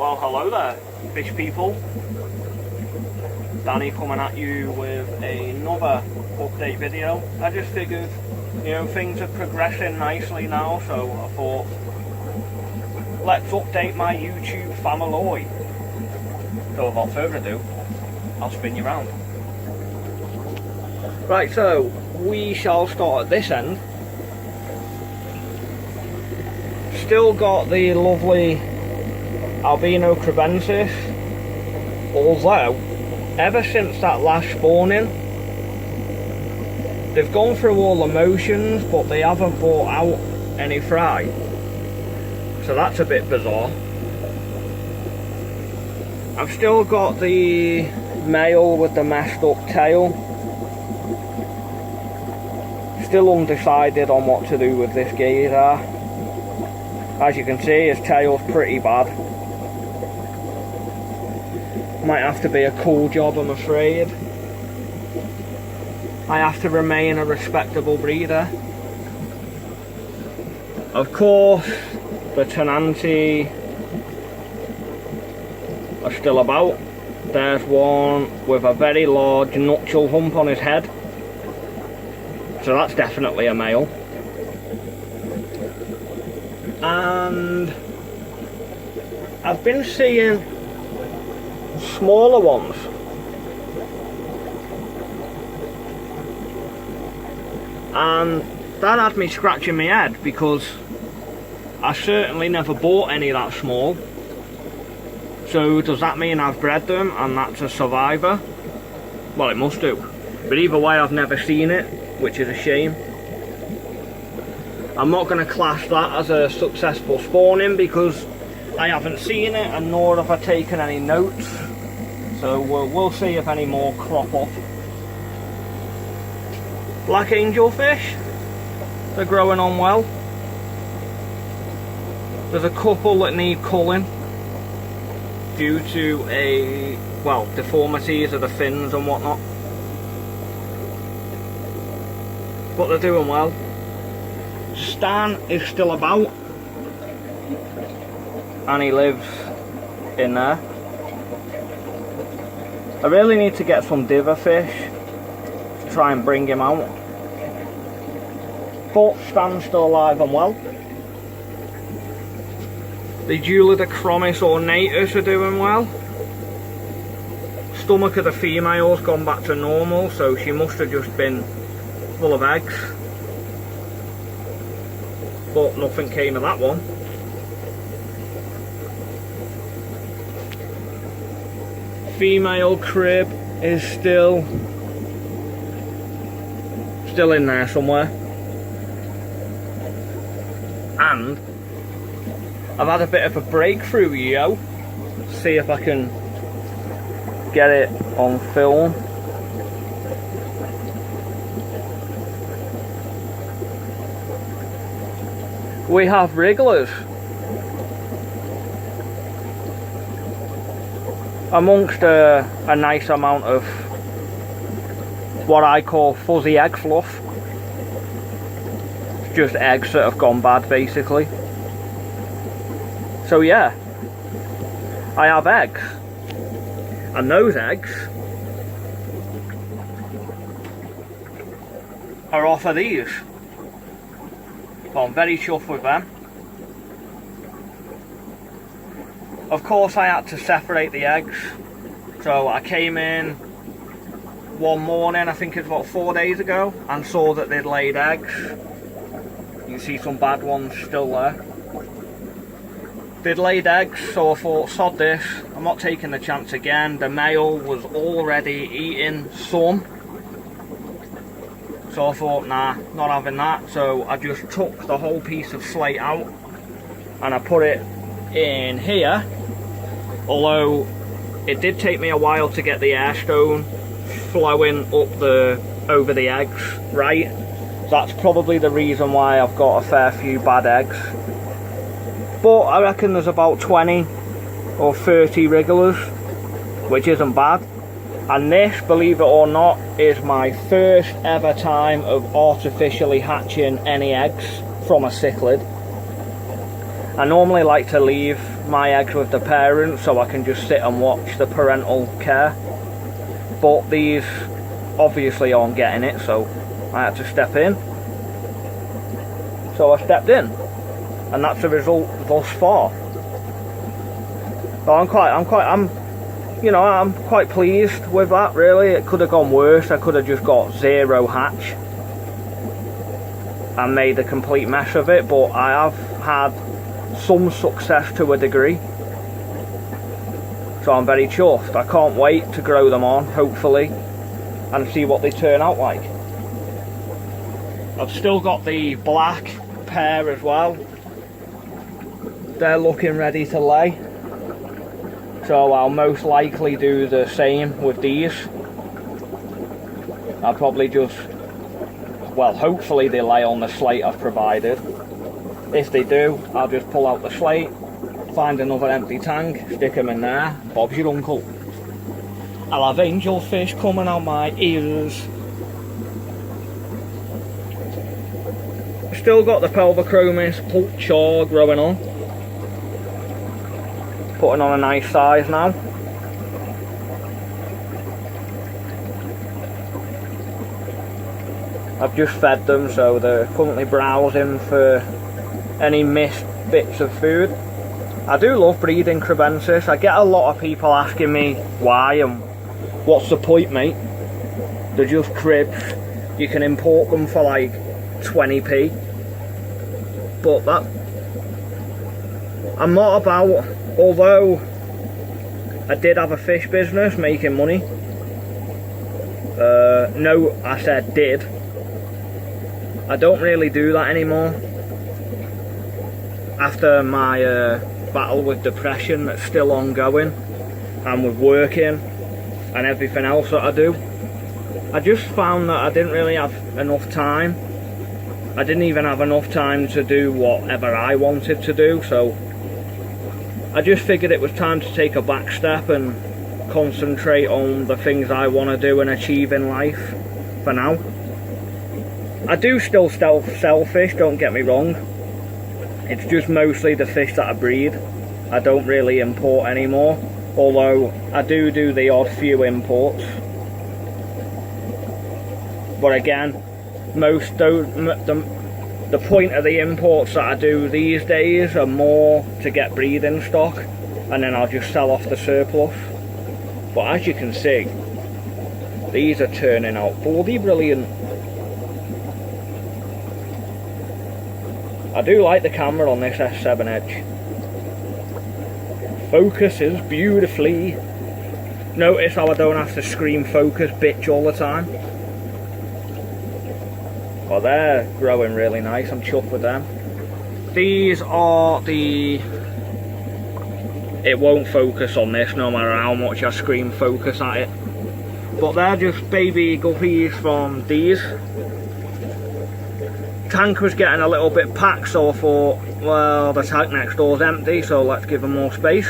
Well, hello there, fish people. Danny coming at you with another update video. I just figured, things are progressing nicely now, so I thought, let's update my YouTube family. So without further ado, I'll spin you round. Right, so we shall start at this end. Still got the lovely albino crebensis, although ever since that last spawning they've gone through all the motions but they haven't brought out any fry, so that's a bit bizarre. I've still got the male with the messed up tail, still undecided on what to do with this gazer. As you can see, his tail's pretty bad. Might have to be a cool job, I'm afraid. I have to remain a respectable breeder. Of course, the Tenanti are still about. There's one with a very large nuptial hump on his head. So that's definitely a male. And I've been seeing smaller ones. And that had me scratching my head because I certainly never bought any that small. So does that mean I've bred them and that's a survivor? Well, it must do. But either way, I've never seen it, which is a shame. I'm not going to class that as a successful spawning because I haven't seen it and nor have I taken any notes. So we'll see if any more crop up. Black angelfish, they're growing on well. There's a couple that need culling due to deformities of the fins and whatnot. But they're doing well. Stan is still about and he lives in there. I really need to get some diver fish to try and bring him out, but Stan's still alive and well. The Julidachromis ornatus are doing well. Stomach of the female's gone back to normal, so she must have just been full of eggs. But nothing came of that one. Female crib is still in there somewhere. And I've had a bit of a breakthrough, yo. See if I can get it on film. We have wrigglers amongst a nice amount of what I call fuzzy egg fluff. It's just eggs that have gone bad, basically. So yeah, I have eggs, and those eggs are off of these. Well, I'm very chuffed with them. Of course I had to separate the eggs, so I came in one morning, I think it's about 4 days ago, and saw that they'd laid eggs. You can see some bad ones still there. They'd laid eggs, so I thought, sod this, I'm not taking the chance again. The male was already eating some. So I thought, nah, not having that. So I just took the whole piece of slate out and I put it in here. Although it did take me a while to get the air stone flowing up over the eggs right. That's probably the reason why I've got a fair few bad eggs. But I reckon there's about 20 or 30 wrigglers, which isn't bad. And this, believe it or not, is my first ever time of artificially hatching any eggs from a cichlid. I normally like to leave my eggs with the parents so I can just sit and watch the parental care. But these obviously aren't getting it, so I had to step in. So I stepped in, and that's the result thus far. So I'm quite pleased with that, really. It could have gone worse. I could have just got 0 hatch and made a complete mess of it, but I have had some success to a degree. So I'm very chuffed. I can't wait to grow them on, hopefully, and see what they turn out like. I've still got the black pair as well. They're looking ready to lay. So I'll most likely do the same with these. I'll probably just, well, hopefully they lay on the slate I've provided. If they do, I'll just pull out the slate, find another empty tank, stick them in there. Bob's your uncle. I'll have angelfish coming out my ears. Still got the Pelvochromis pulp char growing on. Putting on a nice size now. I've just fed them, so they're currently browsing for any missed bits of food. I do love breeding crebensis. I get a lot of people asking me why and what's the point, mate. They're just cribs. You can import them for like 20p. But that, I'm not about, although I did have a fish business making money. No, I said did. I don't really do that anymore. After my battle with depression that's still ongoing, and with working and everything else that I do, I just found that I didn't really have enough time. I didn't even have enough time to do whatever I wanted to do, so I just figured it was time to take a back step and concentrate on the things I want to do and achieve in life for now. I do still sell fish, don't get me wrong. It's just mostly the fish that I breed. I don't really import anymore, although I do the odd few imports. But again, the point of the imports that I do these days are more to get breeding stock, and then I'll just sell off the surplus. But as you can see, these are turning out bloody brilliant. I do like the camera on this S7 Edge. Focuses beautifully. Notice how I don't have to scream focus bitch all the time. But they're growing really nice, I'm chuffed with them. These are the... It won't focus on this no matter how much I scream focus at it. But they're just baby guppies from these. Tank was getting a little bit packed, so I thought, well, the tank next door's empty, so let's give them more space.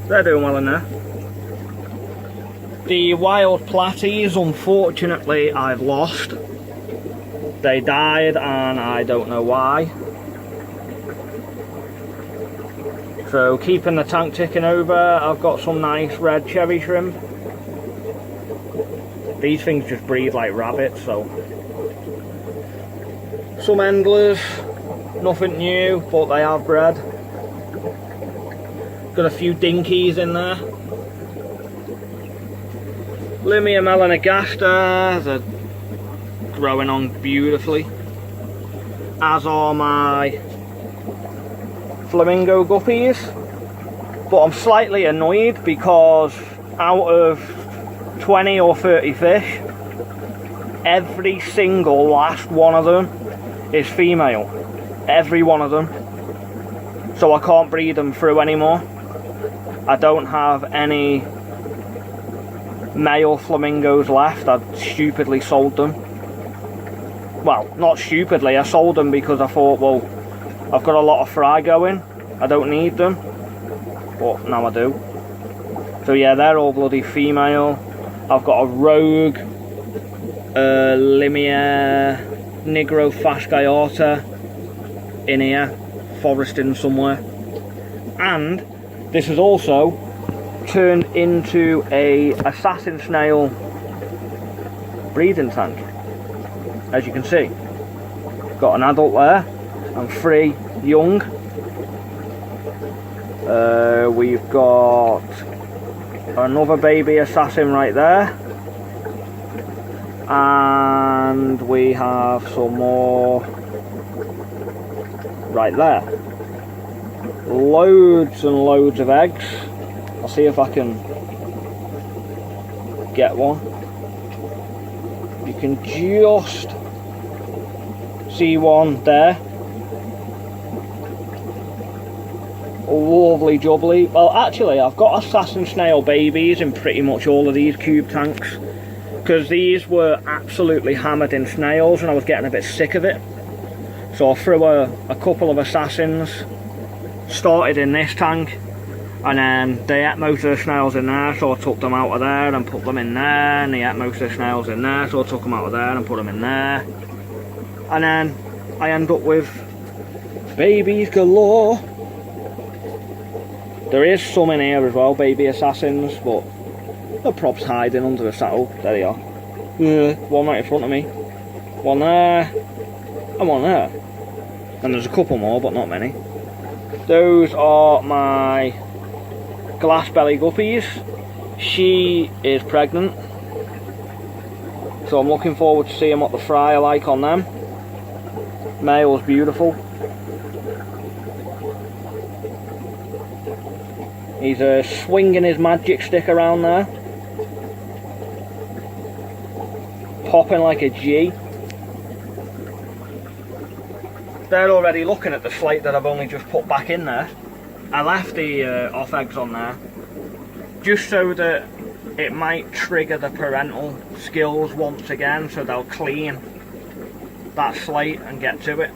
They're doing well in there. The wild platies, unfortunately, I've lost. They died and I don't know why. So keeping the tank ticking over, I've got some nice red cherry shrimp. These things just breed like rabbits, so. Some endlers, nothing new, but they have bred. Got a few dinkies in there. Limia melanogaster, they're growing on beautifully. As are my flamingo guppies. But I'm slightly annoyed because out of 20 or 30 fish, every single last one of them is female. Every one of them. So I can't breed them through anymore. I don't have any male flamingos left. I stupidly sold them. Well, not stupidly, I sold them because I thought, well, I've got a lot of fry going, I don't need them, but now I do. So yeah, they're all bloody female. I've got a rogue Limia Negro Fasciata in here. foresting somewhere. And this has also turned into a assassin snail breeding tank. As you can see, got an adult there and 3 young. We've got another baby assassin right there, and we have some more right there. Loads and loads of eggs. I'll see if I can get one. You can just see one there. Lovely jubbly. Well, actually, I've got assassin snail babies in pretty much all of these cube tanks, because these were absolutely hammered in snails and I was getting a bit sick of it. So I threw a couple of assassins, started in this tank, and then they ate most of the snails in there, so I took them out of there and put them in there, and they ate most of the snails in there, so I took them out of there and put them in there. And then I end up with babies galore. There is some in here as well, baby assassins, but the prop's hiding under the saddle. There they are. One right in front of me. One there. And one there. And there's a couple more, but not many. Those are my glass belly guppies. She is pregnant, so I'm looking forward to seeing what the fry are like on them. Male's beautiful. He's swinging his magic stick around there, popping like a G. They're already looking at the slate that I've only just put back in there. I left the off eggs on there just so that it might trigger the parental skills once again, so they'll clean that slate and get to it.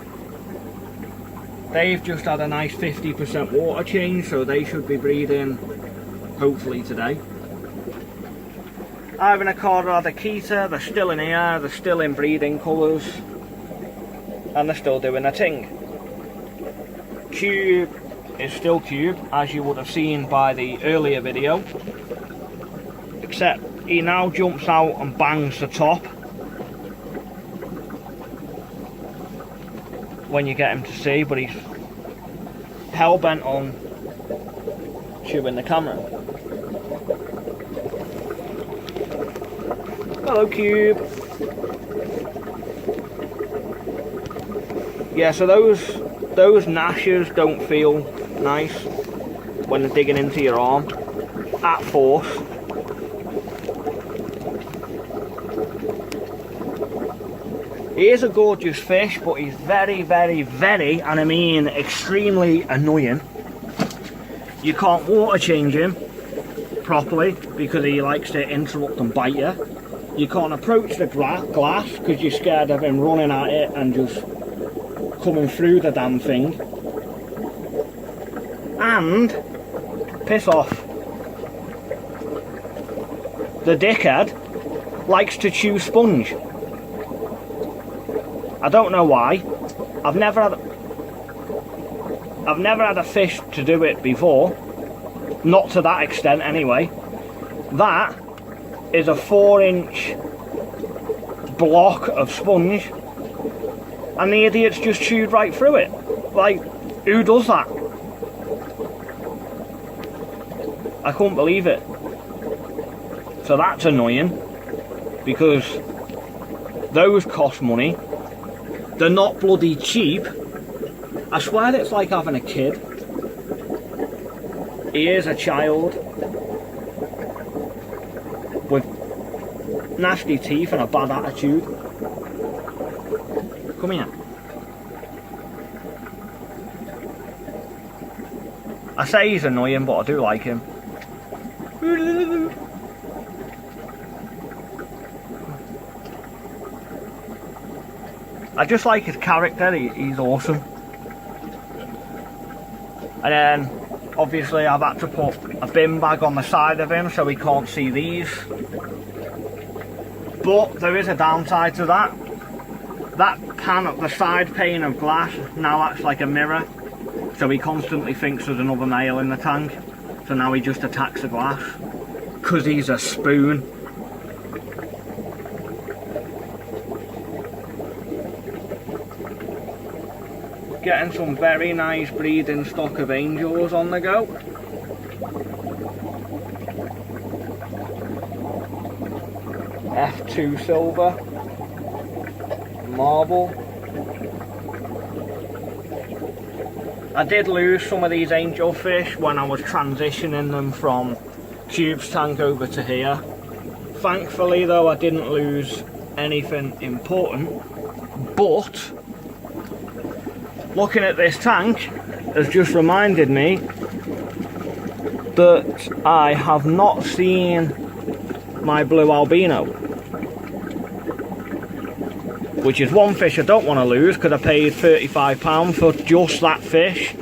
They've just had a nice 50% water change, so they should be breeding hopefully today. Ivan Accorda, the Kita, they're still in here, they're still in breeding colours, and they're still doing their thing. Cube is still Cube, as you would have seen by the earlier video, except he now jumps out and bangs the top when you get him to see, but he's hell-bent on chewing the camera. Hello, Cube. Yeah, so those gnashes don't feel nice when they're digging into your arm at force. He is a gorgeous fish, but he's very, very, very, and I mean extremely annoying. You can't water change him properly because he likes to interrupt and bite you. You can't approach the glass because you're scared of him running at it and just coming through the damn thing. And, piss off, the dickhead likes to chew sponge. I don't know why. I've never had a fish to do it before. Not to that extent anyway. That is a 4-inch block of sponge, and the idiot's just chewed right through it. Like, who does that? I couldn't believe it. So that's annoying, because those cost money. They're not bloody cheap. I swear it's like having a kid. He is a child with nasty teeth and a bad attitude. Come here. I say he's annoying, but I do like him. I just like his character, he's awesome. And then, obviously, I've had to put a bin bag on the side of him so he can't see these. But there is a downside to that. That the side pane of glass now acts like a mirror So he constantly thinks there's another male in the tank. So now he just attacks the glass. Because he's a spoon. Getting some very nice breeding stock of angels on the go. F2 silver. Marble. I did lose some of these angelfish when I was transitioning them from Cube's tank over to here. Thankfully though, I didn't lose anything important, but looking at this tank has just reminded me that I have not seen my blue albino, which is one fish I don't want to lose because I paid £35 for just that fish,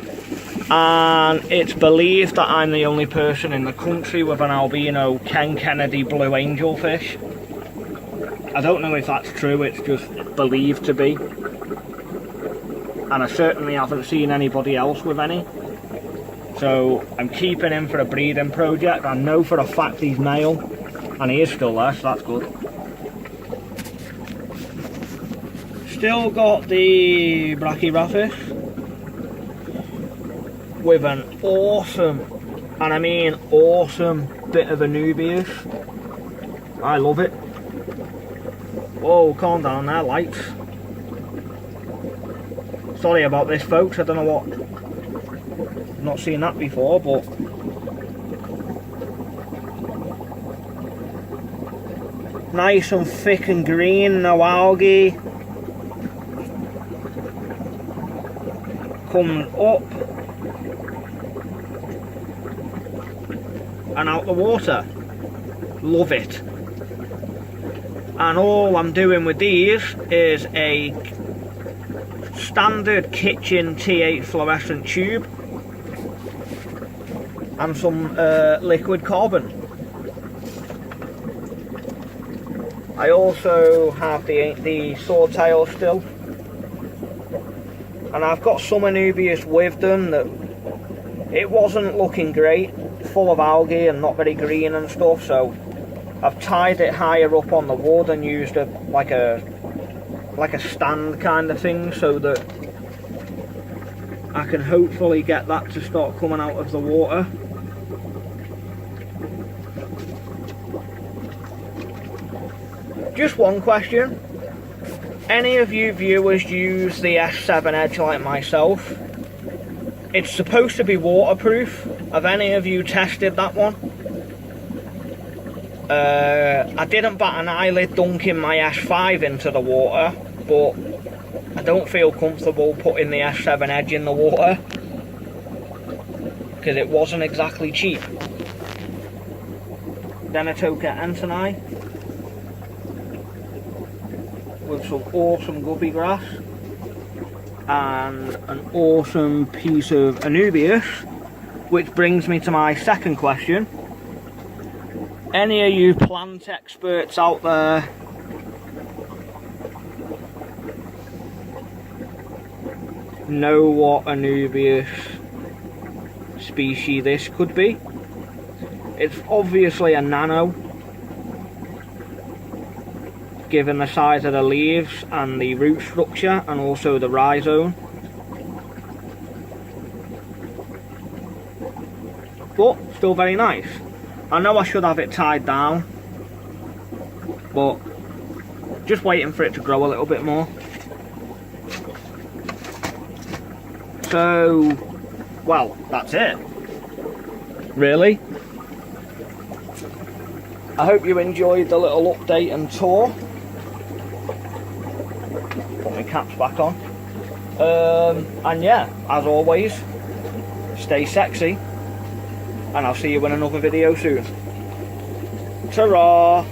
and it's believed that I'm the only person in the country with an albino Ken Kennedy blue angelfish. I don't know if that's true, it's just believed to be, and I certainly haven't seen anybody else with any. So I'm keeping him for a breeding project. I know for a fact he's male, and he is still there, so that's good. Still got the brachyraphis with an awesome, and I mean awesome, bit of Anubias. I love it. Oh, calm down there, lights. Sorry about this, folks, I don't know what, I've not seen that before, but nice and thick and green, no algae. Comes up and out the water. Love it. And all I'm doing with these is a standard kitchen T8 fluorescent tube and some liquid carbon. I also have the swordtail still, and I've got some Anubias with them that it wasn't looking great, full of algae and not very green and stuff, so I've tied it higher up on the wood and used like a stand kind of thing so that I can hopefully get that to start coming out of the water. Just one question. Any of you viewers use the S7 Edge like myself? It's supposed to be waterproof. Have any of you tested that one? I didn't bat an eyelid dunking my S5 into the water, but I don't feel comfortable putting the S7 Edge in the water because it wasn't exactly cheap. Then I took an Antennae with some awesome guppy grass and an awesome piece of Anubias, which brings me to my second question. Any of you plant experts out there know what Anubias species this could be? It's obviously a nano, given the size of the leaves and the root structure and also the rhizome. But still very nice. I know I should have it tied down, but just waiting for it to grow a little bit more. So, well, that's it, really. I hope you enjoyed the little update and tour. Put my caps back on. And yeah, as always, stay sexy, and I'll see you in another video soon. Ta-ra!